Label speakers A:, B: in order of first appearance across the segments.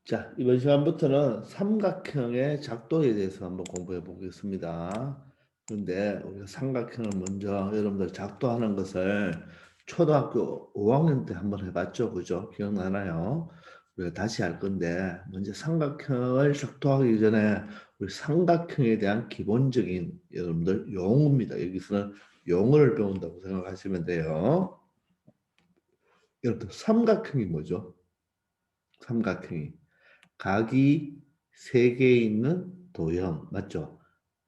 A: 자, 이번 시간부터는 삼각형의 작동에 대해서 한번 공부해 보겠습니다. 그런데 우리가 삼각형을 먼저 여러분들 작동하는 것을 초등학교 5학년 때 한번 해봤죠, 그죠? 기억나나요? 우리가 다시 할 건데 먼저 삼각형을 작동하기 전에 우리 삼각형에 대한 기본적인 여러분들 용어입니다. 여기서는 용어를 배운다고 생각하시면 돼요. 여러분들 삼각형이 뭐죠? 삼각형이 각이 세 개 있는 도형 맞죠?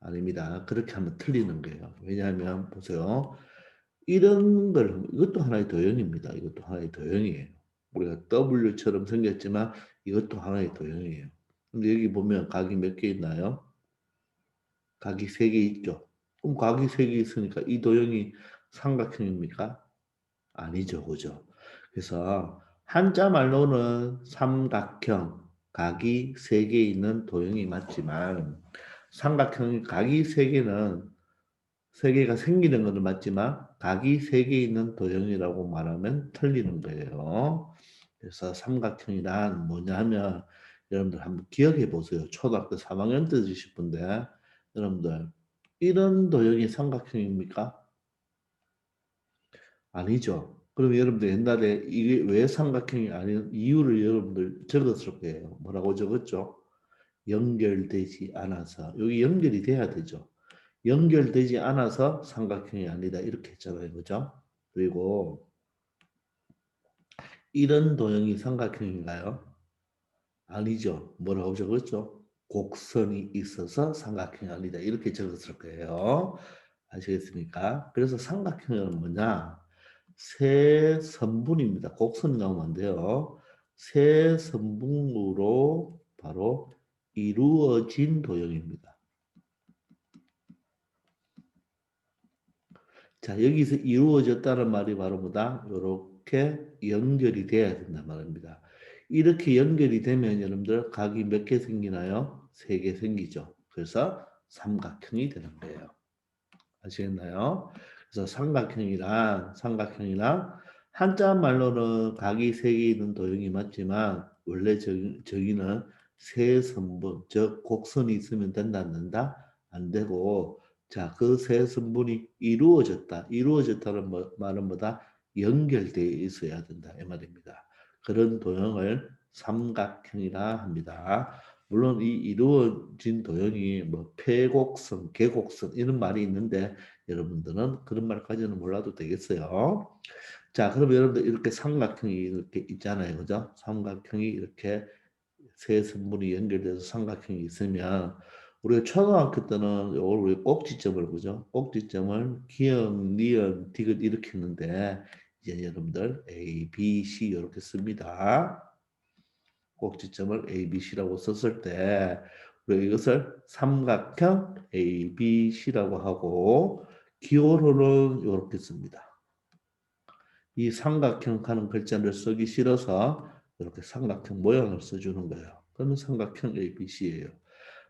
A: 아닙니다. 그렇게 하면 틀리는 거예요. 왜냐하면 보세요. 이런 걸 이것도 하나의 도형입니다. 이것도 하나의 도형이에요. 우리가 W처럼 생겼지만 이것도 하나의 도형이에요. 근데 여기 보면 각이 몇 개 있나요? 각이 세 개 있죠. 그럼 각이 세 개 있으니까 이 도형이 삼각형입니까? 아니죠, 그죠? 그래서 한자 말로는 삼각형, 각이 세 개 있는 도형이 맞지만 삼각형이 각이 세 개는 세 개가 생기는 것은 맞지만 각이 세 개 있는 도형이라고 말하면 틀리는 거예요. 그래서 삼각형이란 뭐냐 하면 여러분들 한번 기억해 보세요. 초등학교 3학년 때 주실 분데 여러분들 이런 도형이 삼각형입니까? 아니죠. 그럼 여러분들 옛날에 이게 왜 삼각형이 아닌 이유를 여러분들 적었을 거예요. 뭐라고 적었죠? 연결되지 않아서. 여기 연결이 돼야 되죠. 연결되지 않아서 삼각형이 아니다. 이렇게 했잖아요. 그죠? 그리고 이런 도형이 삼각형인가요? 아니죠. 뭐라고 적었죠? 곡선이 있어서 삼각형이 아니다. 이렇게 적었을 거예요. 아시겠습니까? 그래서 삼각형은 뭐냐? 세 선분입니다. 곡선이 나오면 안 돼요. 세 선분으로 바로 이루어진 도형입니다. 자, 여기서 이루어졌다는 말이 바로 뭐다? 이렇게 연결이 돼야 된단 말입니다. 이렇게 연결이 되면 여러분들 각이 몇 개 생기나요? 세 개 생기죠. 그래서 삼각형이 되는 거예요. 아시겠나요? 그래서 삼각형이란 한자 말로는 각이 세 개 있는 도형이 맞지만 원래 저기는 세 선분, 즉 곡선이 있으면 된다 안 된다? 안 되고 자, 그 세 선분이 이루어졌다. 이루어졌다는 말은 뭐다? 연결되어 있어야 된다. 이 말입니다. 그런 도형을 삼각형이라 합니다. 물론 이 이루어진 도형이 뭐 폐곡선, 계곡선 이런 말이 있는데 여러분들은 그런 말까지는 몰라도 되겠어요. 자, 그럼 여러분들 이렇게 삼각형이 이렇게 있잖아요. 그죠? 삼각형이 이렇게 세 선분이 연결돼서 삼각형이 있으면 우리가 초등학교 때는 이걸 우리 꼭지점을 그죠? 꼭지점을 기역, 니은, 디귿 이렇게 했는데 이제 여러분들 A, B, C 이렇게 씁니다. 꼭지점을 ABC라고 썼을 때 우리가 이것을 삼각형 ABC라고 하고 기호로는 이렇게 씁니다. 이 삼각형 하는 글자를 쓰기 싫어서 이렇게 삼각형 모양을 써주는 거예요. 그러면 삼각형 ABC예요.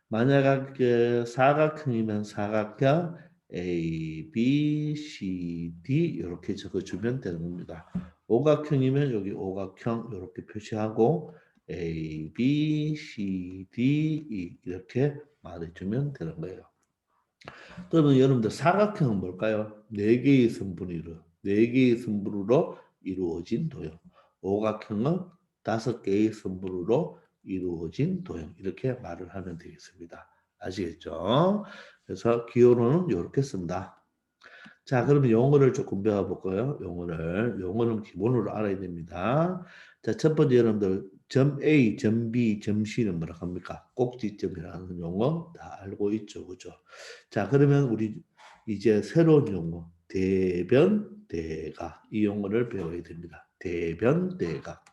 A: 만약에 사각형이면 사각형 A, B, C, D 이렇게 적어주면 되는 겁니다. 오각형이면 여기 오각형 이렇게 표시하고 A, B, C, D, E 이렇게 말해주면 되는 거예요. 그러면 여러분들 사각형은 뭘까요? 네 개의 선분으로 이루어진 도형. 오각형은 다섯 개의 선분으로 이루어진 도형. 이렇게 말을 하면 되겠습니다. 아시겠죠? 그래서 기호로는 이렇게 쓴다. 자, 그러면 용어를 조금 배워볼까요? 용어는 기본으로 알아야 됩니다. 자, 첫 번째 여러분들 점 A, 점 B, 점 C는 뭐라 합니까? 꼭지점이라는 용어 다 알고 있죠, 그죠? 자, 그러면 우리 이제 새로운 용어 대변, 대각 이 용어를 배워야 됩니다. 대변, 대각.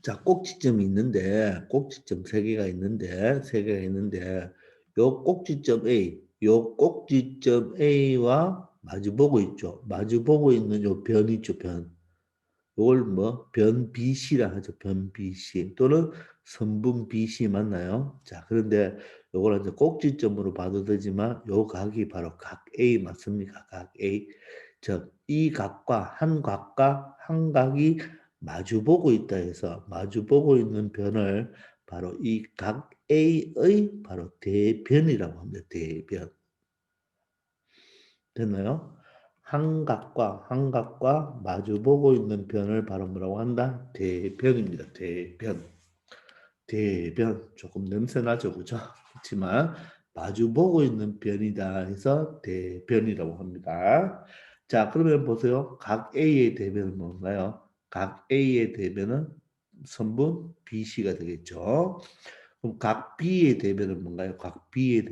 A: 자, 꼭지점이 있는데 꼭지점 세 개가 있는데 요 꼭지점 A, 요 꼭지점 A와 마주보고 있죠. 마주보고 있는 요 변 있죠, 변. 요걸 뭐 변 BC라 하죠. 변 BC 또는 선분 BC 맞나요? 자, 그런데 요걸 이제 꼭지점으로 봐도 되지만 요 각이 바로 각 A 맞습니까? 각 A. 즉, 이 각과 한 각이 마주보고 있다 해서 마주보고 있는 변을 바로 이 각 A의 바로 대변이라고 합니다. 대변. 됐나요? 한각과 마주보고 있는 변을 바로 뭐라고 한다? 대변입니다. 대변. 대변. 조금 냄새나죠, 그죠? 그렇지만 마주보고 있는 변이다 해서 대변이라고 합니다. 자, 그러면 보세요. 각 A의 대변은 뭔가요? 각 A의 대변은 선분 BC가 되겠죠. 그럼 각 B의 대변은 뭔가요? 각 B의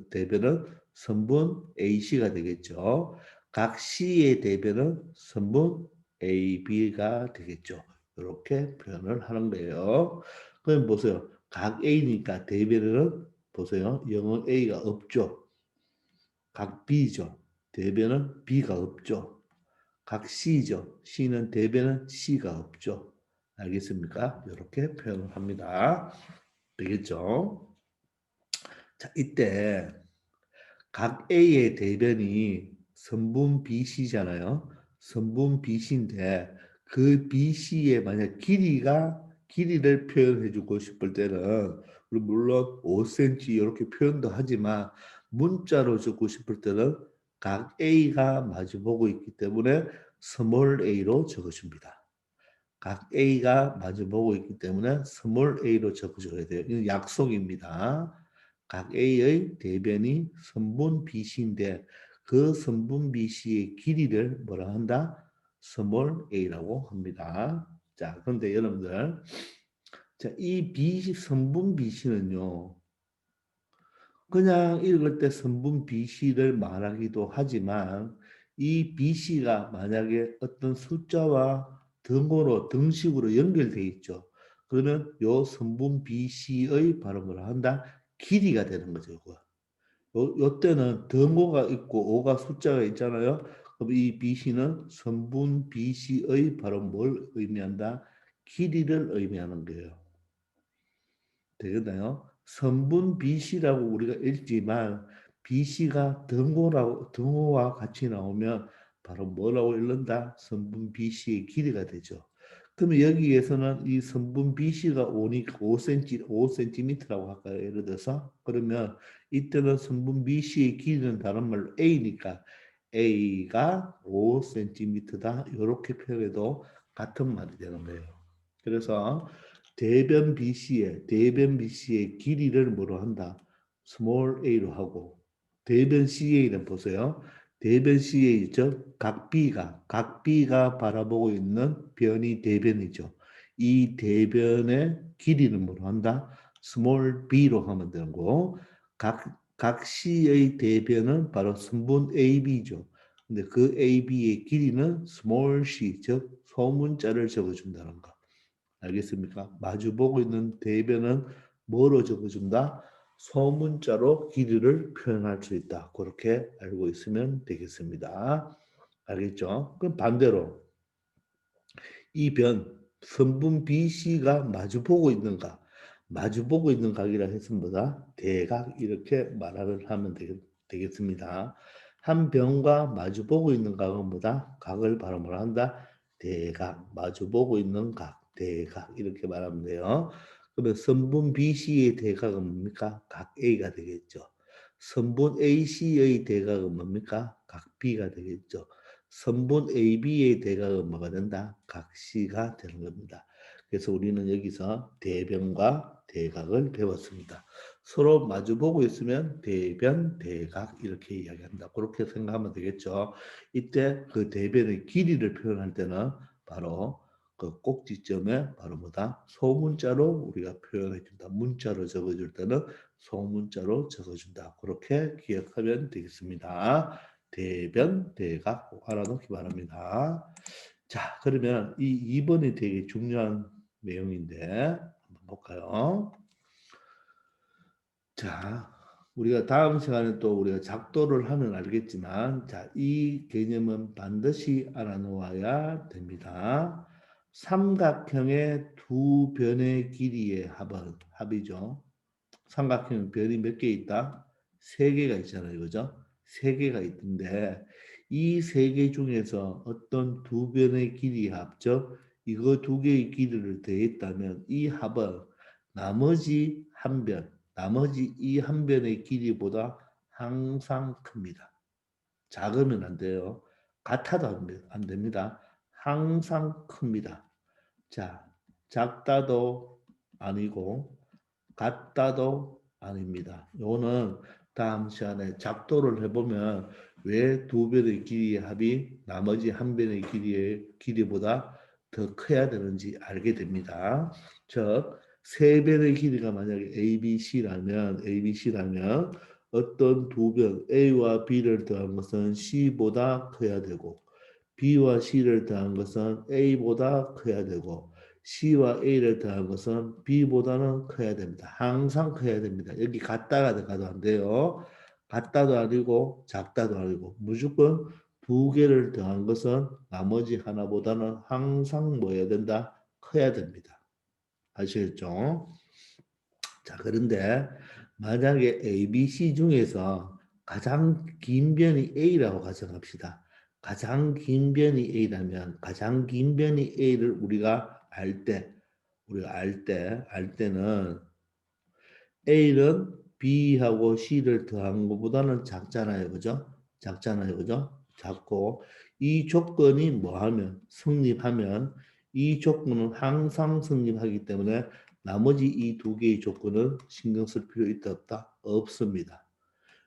A: 대변은 선분 AC가 되겠죠. 각 C의 대변은 선분 AB가 되겠죠. 이렇게 표현을 하는 거예요. 그럼 보세요. 각 A니까 대변은 보세요. 영어 A가 없죠. 각 B죠. 대변은 B가 없죠. 각 C죠. C는 대변은 C가 없죠. 알겠습니까? 이렇게 표현을 합니다. 되겠죠? 자, 이때 각 A의 대변이 선분 BC잖아요. 선분 BC인데 그 BC의 만약 길이를 표현해 주고 싶을 때는 물론 5cm 이렇게 표현도 하지만 문자로 적고 싶을 때는 각 A가 마주보고 있기 때문에 스몰 a로 적어줍니다. 각 A가 마주보고 있기 때문에 스몰 a로 적어줘야 돼요. 이건 약속입니다. 각 A의 대변이 선분 BC인데 그 선분 BC의 길이를 뭐라 한다? 스몰 a라고 합니다. 자, 그런데 여러분들, 자, 이 BC, 선분 BC는요, 그냥 읽을 때 선분 BC를 말하기도 하지만 이 BC가 만약에 어떤 숫자와 등호로 등식으로 연결되어 있죠. 그러면 요 선분 BC의 발음을 한다. 길이가 되는 거죠. 요 때는 등호가 있고 오가 숫자가 있잖아요. 그럼 이 BC는 선분 BC의 바로 뭘 의미한다? 길이를 의미하는 거예요. 되겠나요? 선분 BC라고 우리가 읽지만 BC가 등호와 같이 나오면 바로 뭐라고 읽는다? 선분 BC의 길이가 되죠. 그러면 여기에서는 이 선분 BC가 5cm라고 할까요? 예를 들어서 그러면 이때는 선분 BC의 길이는 다른 말로 A니까 A가 5cm다 이렇게 표현해도 같은 말이 되는 거예요. 그래서 대변 BC의 길이를 뭐로 한다? small a로 하고 대변 CA는 보세요. 대변 CA죠. 각 B가 바라보고 있는 변이 대변이죠. 이 대변의 길이는 뭐로 한다? small b로 하면 되는 거. 각 C의 대변은 바로 선분 AB죠. 근데 그 AB의 길이는 small c, 즉 소문자를 적어준다는 거. 알겠습니까? 마주보고 있는 대변은 뭐로 적어준다? 소문자로 길이를 표현할 수 있다. 그렇게 알고 있으면 되겠습니다. 알겠죠? 그럼 반대로 이 변, 선분 BC가 마주보고 있는가? 마주보고 있는 각이라 했으면 뭐다? 대각 이렇게 말을 하면 되겠습니다. 한 변과 마주보고 있는 각은 뭐다? 각을 발음을 한다. 대각, 마주보고 있는 각, 대각 이렇게 말하면 돼요. 그러면 선분 BC의 대각은 뭡니까? 각 A가 되겠죠. 선분 AC의 대각은 뭡니까? 각 B가 되겠죠. 선분 AB의 대각은 뭐가 된다? 각시가 되는 겁니다. 그래서 우리는 여기서 대변과 대각을 배웠습니다. 서로 마주보고 있으면 대변, 대각 이렇게 이야기한다. 그렇게 생각하면 되겠죠. 이때 그 대변의 길이를 표현할 때는 바로 그 꼭지점에 바로 뭐다? 소문자로 우리가 표현해 준다. 문자로 적어줄 때는 소문자로 적어준다. 그렇게 기억하면 되겠습니다. 대변, 대각 꼭 알아놓기 바랍니다. 자, 그러면 이 2번이 되게 중요한 내용인데 한번 볼까요? 자, 우리가 다음 시간에 또 우리가 작도를 하면 알겠지만 자, 이 개념은 반드시 알아놓아야 됩니다. 삼각형의 두 변의 길이의 합이죠. 삼각형 변이 몇 개 있다? 세 개가 있잖아요. 그죠? 세 개가 있는데 이 세 개 중에서 어떤 두 변의 길이 합죠? 이거 두 개의 길이를 더했다면 이 합은 나머지 한 변, 나머지 이 한 변의 길이보다 항상 큽니다. 작으면 안 돼요. 같아도 안 됩니다. 항상 큽니다. 자, 작다도 아니고 같다도 아닙니다. 요거는 다음 시간에 작도를 해보면 왜 두 변의 길이의 합이 나머지 한 변의 길이의 길이보다 더 커야 되는지 알게 됩니다. 즉, 세 변의 길이가 만약에 ABC라면 어떤 두 변 A와 B를 더한 것은 C보다 커야 되고 B와 C를 더한 것은 A보다 커야 되고 C와 A를 더한 것은 B보다는 커야 됩니다. 항상 커야 됩니다. 여기 같다가 들어가도 안 돼요. 같다도 아니고 작다도 아니고 무조건 두 개를 더한 것은 나머지 하나보다는 항상 뭐 해야 된다? 커야 됩니다. 아시겠죠? 자, 그런데 만약에 A, B, C 중에서 가장 긴 변이 A라고 가정합시다. 가장 긴 변이 A라면 가장 긴 변이 A를 우리가 알 때는 A는 B하고 C를 더한 것보다는 작잖아요. 그죠? 작잖아요. 그죠? 작고 이 조건이 뭐하면 성립하면 이 조건은 항상 성립하기 때문에 나머지 이 두 개의 조건은 신경 쓸 필요 있다 없다? 없습니다.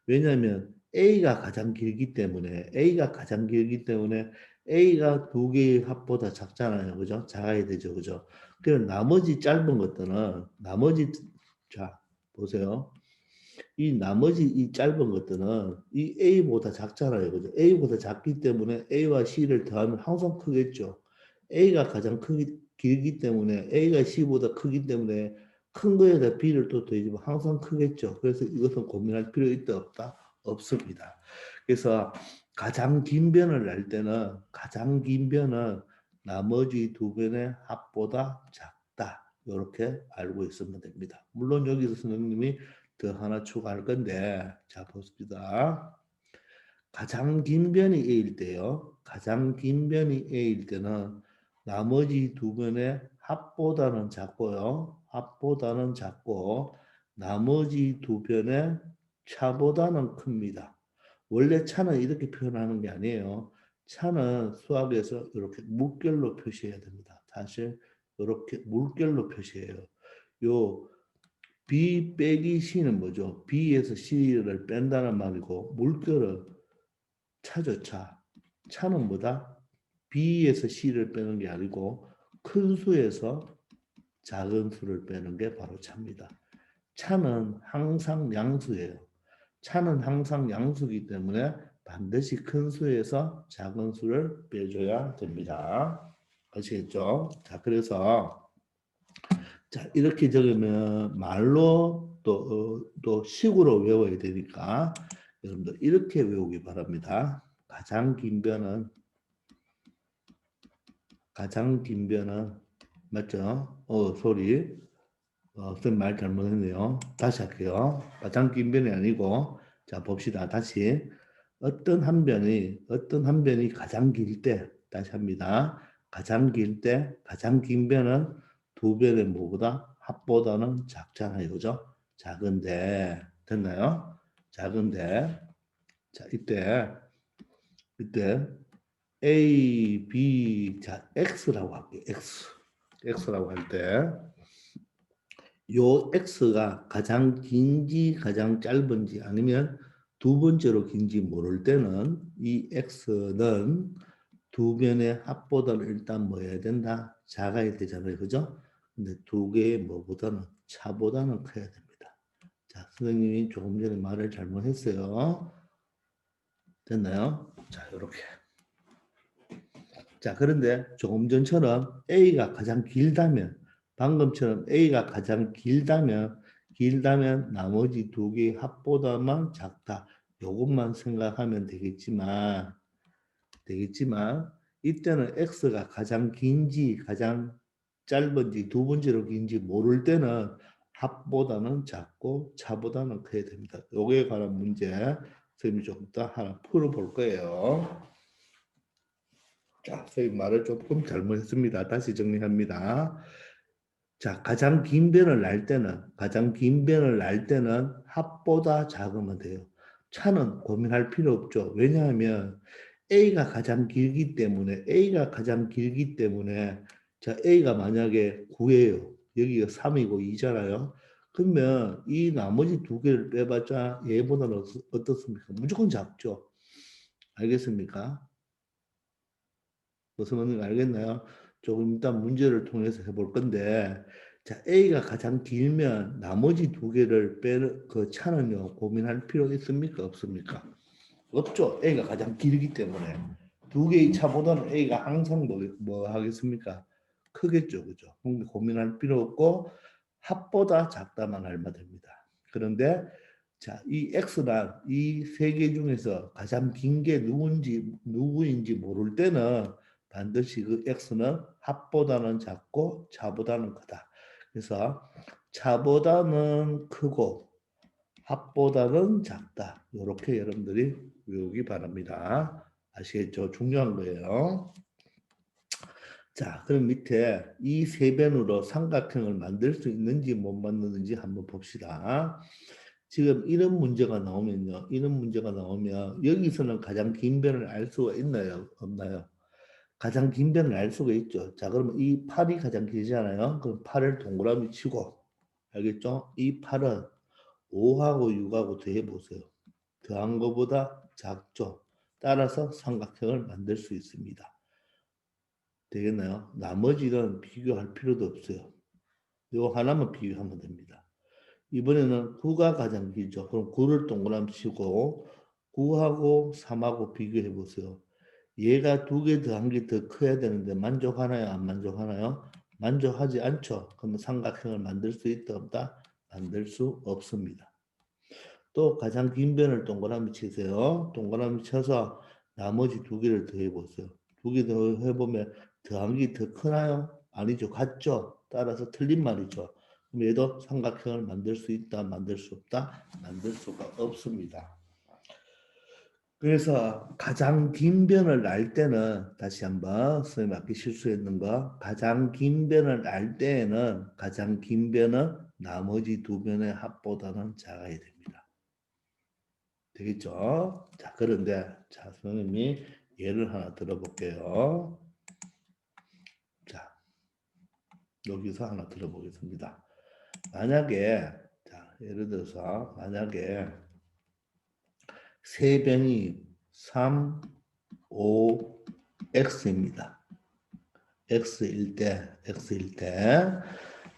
A: 왜냐하면 A가 가장 길기 때문에 A가 두 개의 합보다 작잖아요. 그죠? 작아야 되죠. 그죠? 그럼 나머지 짧은 것들은 자, 보세요. 이 나머지 이 짧은 것들은 이 A보다 작잖아요. 그죠? A보다 작기 때문에 A와 C를 더하면 항상 크겠죠. A가 가장 길기 때문에 A가 C보다 크기 때문에 큰 거에다 B를 또 더해주면 항상 크겠죠. 그래서 이것은 고민할 필요 있다 없다? 없습니다. 그래서 가장 긴 변은 나머지 두 변의 합보다 작다. 이렇게 알고 있으면 됩니다. 물론 여기서 선생님이 더 하나 추가할 건데, 자, 보습니다. 가장 긴 변이 A일 때요. 가장 긴 변이 A일 때는 나머지 두 변의 합보다는 작고요. 합보다는 작고 나머지 두 변의 차보다는 큽니다. 원래 차는 이렇게 표현하는 게 아니에요. 차는 수학에서 이렇게 물결로 표시해야 됩니다. 사실 이렇게 물결로 표시해요. 요 B 빼기 C는 뭐죠? B에서 C를 뺀다는 말이고 물결은 차죠, 차. 차는 뭐다? B에서 C를 빼는 게 아니고 큰 수에서 작은 수를 빼는 게 바로 차입니다. 차는 항상 양수예요. 차는 항상 양수이기 때문에 반드시 큰 수에서 작은 수를 빼줘야 됩니다. 아시겠죠? 자, 그래서 자, 이렇게 적으면 말로 또 식으로 외워야 되니까 여러분들 이렇게 외우기 바랍니다. 가장 긴 변은 맞죠? 소리. 선생님 말 잘못했네요. 다시 할게요. 가장 긴 변이 아니고 자, 봅시다. 다시 어떤 한 변이 가장 길 때 다시 합니다. 가장 길 때 가장 긴 변은 두 변의 뭐보다 합보다는 작잖아요. 그죠? 작은데 됐나요? 작은데 자, 이때 A, B, 자, X라고 할게요. X라고 할 때 요 X가 가장 긴지 가장 짧은지 아니면 두 번째로 긴지 모를 때는 이 X는 두 변의 합보다는 일단 뭐 해야 된다? 작아야 되잖아요. 그죠? 근데 두 개의 뭐보다는 차보다는 커야 됩니다. 자, 선생님이 조금 전에 말을 잘못했어요. 됐나요? 자, 이렇게. 자, 그런데 조금 전처럼 A가 가장 길다면, 방금처럼 A가 가장 길다면 나머지 두 개의 합보다만 작다. 요것만 생각하면 되겠지만, 이때는 X가 가장 긴지, 가장 짧은지, 두 번째로 긴지 모를 때는 합보다는 작고 차보다는 커야 됩니다. 요거에 관한 문제, 선생님이 조금 더 하나 풀어볼 거예요. 자, 선생님 말을 조금 잘못했습니다. 다시 정리합니다. 자, 가장 긴 변을 날 때는 합보다 작으면 돼요. 차는 고민할 필요 없죠. 왜냐하면 A가 가장 길기 때문에 자, A가 만약에 9예요. 여기가 3이고 2잖아요. 그러면 이 나머지 두 개를 빼봤자 얘보다는 어떻습니까? 무조건 작죠. 알겠습니까? 무슨 말인지 알겠나요? 조금 일단 문제를 통해서 해볼 건데, 자, A가 가장 길면 나머지 두 개를 빼는 그 차는요, 고민할 필요 있습니까? 없습니까? 없죠. A가 가장 길기 때문에. 두 개의 차보다는 A가 항상 뭐 하겠습니까? 크겠죠. 그죠? 고민할 필요 없고, 합보다 작다만 알면 됩니다. 그런데, 자, 이 X란 이 세 개 중에서 가장 긴 게 누구인지 모를 때는 반드시 그 X는 합보다는 작고 차보다는 크다. 그래서 차보다는 크고 합보다는 작다. 이렇게 여러분들이 외우기 바랍니다. 아시겠죠? 중요한 거예요. 자, 그럼 밑에 이 세 변으로 삼각형을 만들 수 있는지 못 만드는지 한번 봅시다. 지금 이런 문제가 나오면 여기서는 가장 긴 변을 알 수가 있나요? 없나요? 가장 긴 변을 알 수가 있죠. 자, 그러면 이 8이 가장 길잖아요. 그럼 8을 동그라미 치고, 알겠죠? 이 8은 5하고 6하고 더해 보세요. 더한 것보다 작죠. 따라서 삼각형을 만들 수 있습니다. 되겠나요? 나머지는 비교할 필요도 없어요. 이거 하나만 비교하면 됩니다. 이번에는 9가 가장 길죠. 그럼 9를 동그라미 치고 9하고 3하고 비교해 보세요. 얘가 두 개 더한 게 더 커야 되는데 만족하나요? 안 만족하나요? 만족하지 않죠. 그러면 삼각형을 만들 수 있다 없다? 만들 수 없습니다. 또 가장 긴 변을 동그라미 치세요. 동그라미 쳐서 나머지 두 개를 더해 보세요. 두 개 더 해보면 더한 게 더 크나요? 아니죠. 같죠? 따라서 틀린 말이죠. 그럼 얘도 삼각형을 만들 수 있다, 만들 수 없다? 만들 수가 없습니다. 그래서 가장 긴 변을 날 때는 다시 한번 선생님 아까 실수했는 거 가장 긴 변을 날 때에는 가장 긴 변은 나머지 두 변의 합보다는 작아야 됩니다. 되겠죠? 자, 그런데 자, 선생님이 예를 하나 들어볼게요. 자, 여기서 하나 들어보겠습니다. 만약에 자, 예를 들어서 만약에 세 변이 3, 5, X입니다. X일 때.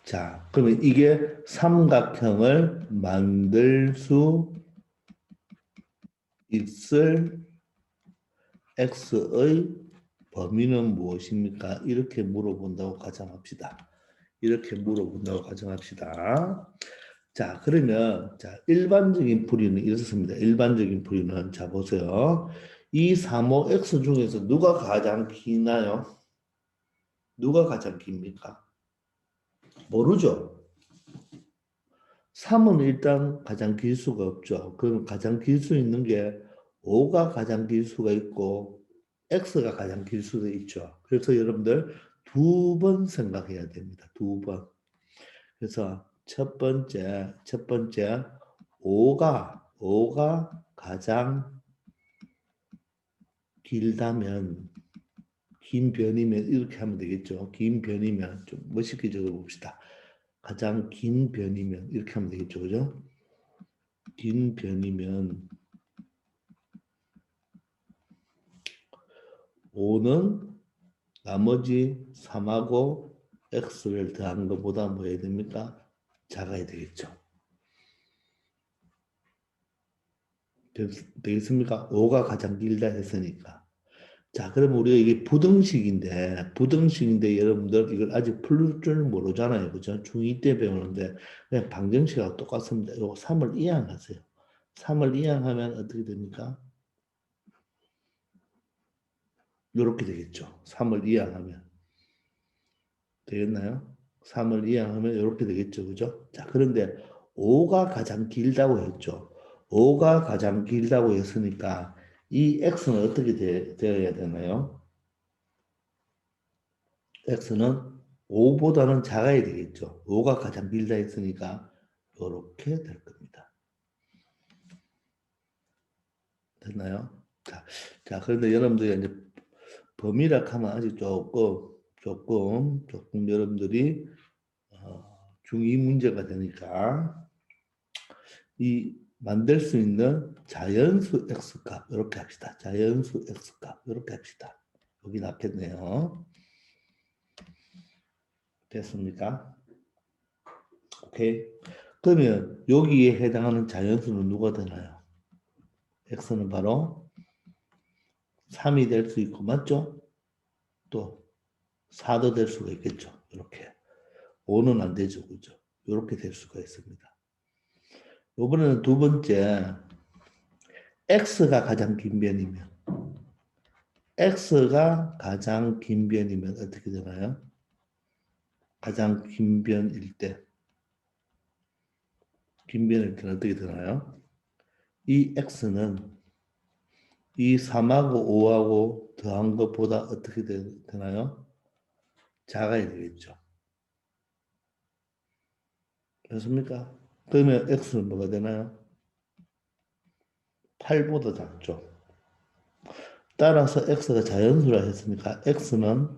A: 자, 그러면 이게 삼각형을 만들 수 있을 X의 범위는 무엇입니까? 이렇게 물어본다고 가정합시다. 이렇게 물어본다고 가정합시다. 자, 그러면 자, 일반적인 풀이는 이렇습니다. 일반적인 풀이는 자 보세요. 이 3호X 중에서 누가 가장 기나요? 누가 가장 깁니까? 모르죠. 3은 일단 가장 길 수가 없죠. 그럼 가장 길 수 있는 게 5가 가장 길 수가 있고 X가 가장 길 수도 있죠. 그래서 여러분들 두 번 생각해야 됩니다. 두 번. 그래서 첫 번째 5가 가장 길다면 긴 변이면 이렇게 하면 되겠죠. 긴 변이면 좀 멋있게 적어봅시다. 가장 긴 변이면 이렇게 하면 되겠죠. 그죠? 긴 변이면 5는 나머지 3하고 x를 더한 것보다 뭐 해야 됩니까? 작아야 되겠죠. 되겠습니까? 5가 가장 길다 했으니까. 자, 그럼 우리가 이게 부등식인데 여러분들 이걸 아직 풀 줄 모르잖아요. 그죠? 중2 때 배우는데 그냥 방정식하고 똑같습니다. 이거 3을 이항하세요. 3을 이항하면 어떻게 됩니까? 이렇게 되겠죠. 3을 이항하면. 되겠나요? 3을 이항하면 이렇게 되겠죠. 그죠? 자, 그런데 5가 가장 길다고 했죠. 5가 가장 길다고 했으니까 이 x는 어떻게 되어야 되나요? x는 5보다는 작아야 되겠죠. 5가 가장 길다 했으니까 이렇게 될 겁니다. 됐나요? 자, 그런데 여러분들이 이제 범위라 하면 아직 조금 여러분들이 중2 문제가 되니까 이 만들 수 있는 자연수 x값 이렇게 합시다. 자연수 x값 이렇게 합시다. 여기 낫겠네요. 됐습니까? 오케이. 그러면 여기에 해당하는 자연수는 누가 되나요? x는 바로 3이 될 수 있고 맞죠? 또 4도 될 수가 있겠죠. 이렇게. 5는 안 되죠. 그죠? 이렇게 될 수가 있습니다. 이번에는 두 번째 x가 가장 긴 변이면 어떻게 되나요? 가장 긴 변일 때 어떻게 되나요? 이 x는 이 3하고 5하고 더한 것보다 어떻게 되나요? 작아야 되겠죠. 그렇습니까? 그러면 x는 뭐가 되나요? 8보다 작죠. 따라서 x가 자연수라 했으니까 x는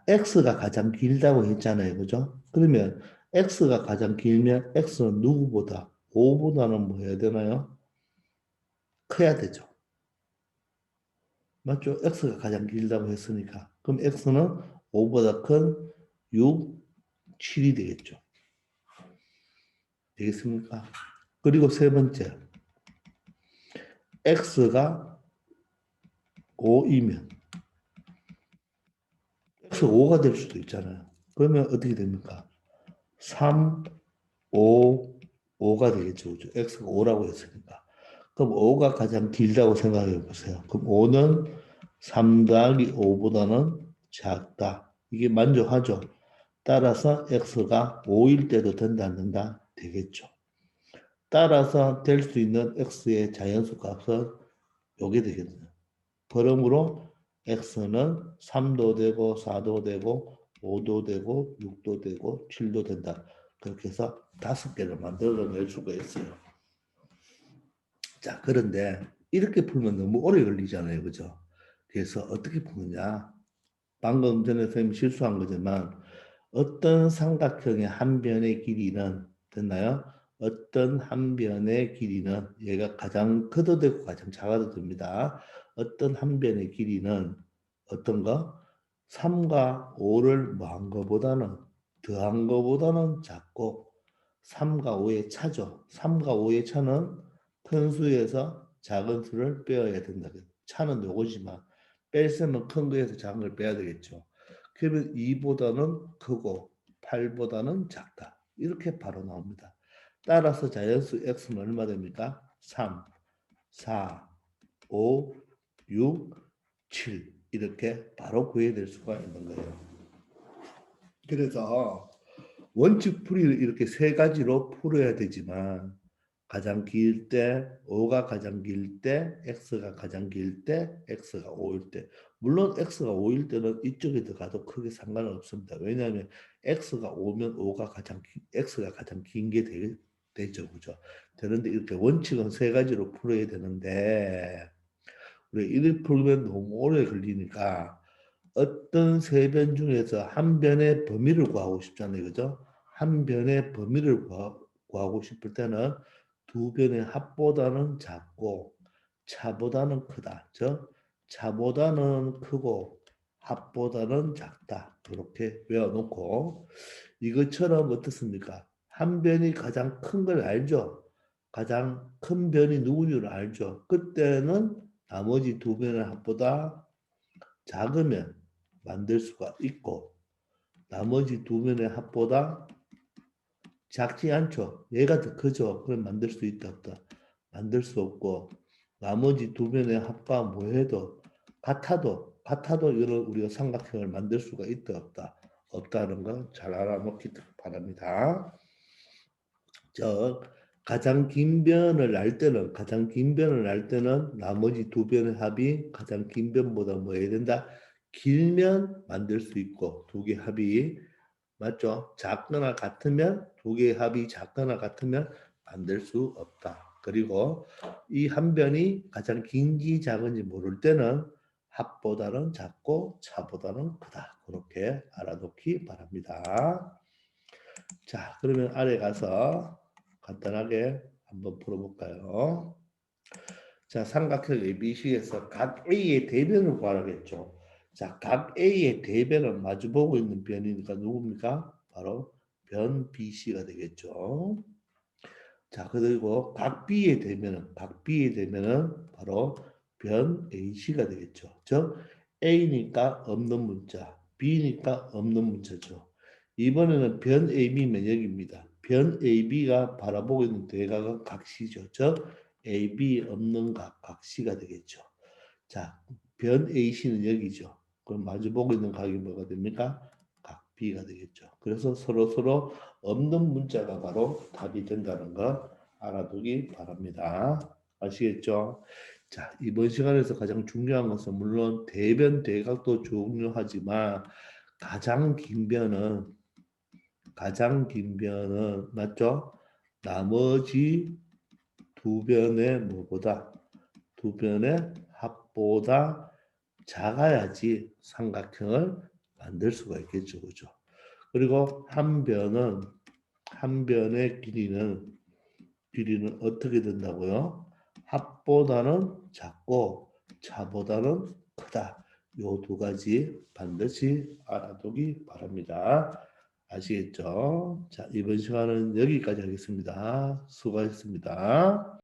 A: x가 가장 길다고 했잖아요. 그죠? 그러면 x가 가장 길면 x는 누구보다 5보다는 뭐 해야 되나요? 커야 되죠. 맞죠? x가 가장 길다고 했으니까. 그럼 x는 5보다 큰 6, 7이 되겠죠. 되겠습니까? 그리고 세 번째, x가 5이면 x 5가 될 수도 있잖아요. 그러면 어떻게 됩니까? 3, 5, 5가 되겠죠. 그죠? x가 5라고 했으니까. 그럼 5가 가장 길다고 생각해 보세요. 그럼 5는 3 더하기 5보다는 작다. 이게 만족하죠. 따라서 x가 5일 때도 된다 안 된다? 되겠죠. 따라서 될 수 있는 x의 자연수 값은 요게 되겠네요. 그러므로 x는 3도 되고 4도 되고 5도 되고 6도 되고 7도 된다. 그렇게 해서 5개를 만들어낼 수가 있어요. 자, 그런데 이렇게 풀면 너무 오래 걸리잖아요. 그죠? 그래서 어떻게 푸느냐? 방금 전에 선생님이 실수한 거지만 어떤 삼각형의 한 변의 길이는 됐나요? 어떤 한 변의 길이는 얘가 가장 커도 되고 가장 작아도 됩니다. 어떤 한 변의 길이는 어떤 거? 3과 5를 뭐한 거보다는 더한 거보다는 작고 3과 5의 차죠. 3과 5의 차는 큰 수에서 작은 수를 빼어야 된다. 차는 요거지만 뺄셈은 큰 거에서 작은 걸 빼야 되겠죠. 그러면 2보다는 크고 8보다는 작다. 이렇게 바로 나옵니다. 따라서 자연수 x는 얼마 됩니까? 3, 4, 5, 6, 7 이렇게 바로 구해낼 수가 있는 거예요. 그래서 원칙 풀이를 이렇게 세 가지로 풀어야 되지만 가장 길 때, 5가 가장 길 때, x가 가장 길 때, x가 5일 때. 물론 x가 5일 때는 이쪽에 들어가도 크게 상관은 없습니다. 왜냐하면 x가 5면 x가 가장 긴 게 되죠. 그죠? 되는데 이렇게 원칙은 세 가지로 풀어야 되는데 우리 이렇게 풀면 너무 오래 걸리니까 어떤 세 변 중에서 한 변의 범위를 구하고 싶잖아요. 그죠? 한 변의 범위를 구하고 싶을 때는 두 변의 합보다는 작고 차보다는 크다. 즉 차보다는 크고 합보다는 작다. 이렇게 외워놓고 이것처럼 어떻습니까? 한 변이 가장 큰 걸 알죠? 가장 큰 변이 누구인 줄 알죠? 그때는 나머지 두 변의 합보다 작으면 만들 수가 있고 나머지 두 변의 합보다 작지 않죠. 얘가 더 크죠. 그럼 만들 수 있다 없다. 만들 수 없고 나머지 두 변의 합과 뭐해도 같아도 이런 우리가 삼각형을 만들 수가 있다 없다. 없다는 거 잘 알아놓기 바랍니다. 저 가장 긴 변을 알 때는 나머지 두 변의 합이 가장 긴 변보다 뭐 해야 된다? 길면 만들 수 있고 두 개 합이 맞죠? 작거나 같으면 두 개의 합이 작거나 같으면 만들 수 없다. 그리고 이 한 변이 가장 긴지 작은지 모를 때는 합보다는 작고 차보다는 크다. 그렇게 알아놓기 바랍니다. 자, 그러면 아래 가서 간단하게 한번 풀어볼까요? 자, 삼각형 ABC에서 각 A의 대변을 구하라겠죠. 자, 각 A의 대변을 마주보고 있는 변이니까 누굽니까? 바로 변 BC가 되겠죠. 자, 그리고 각 B의 대면은 바로 변 AC가 되겠죠. 즉 A니까 없는 문자, B니까 없는 문자죠. 이번에는 변 AB 면역입니다. 변 AB가 바라보고 있는 대각은 각시죠. 즉 AB 없는 각, 각시가 되겠죠. 자, 변 AC는 여기죠. 그럼 마주보고 있는 각이 뭐가 됩니까? 각 B가 되겠죠. 그래서 서로 없는 문자가 바로 답이 된다는 거 알아두기 바랍니다. 아시겠죠? 자, 이번 시간에서 가장 중요한 것은 물론 대변, 대각도 중요하지만 가장 긴 변은 맞죠? 나머지 두 변의 뭐보다 두 변의 합보다 작아야지 삼각형을 만들 수가 있겠죠. 그죠? 그리고 한 변의 길이는 어떻게 된다고요? 합보다는 작고 차보다는 크다. 요 두 가지 반드시 알아두기 바랍니다. 아시겠죠? 자, 이번 시간은 여기까지 하겠습니다. 수고하셨습니다.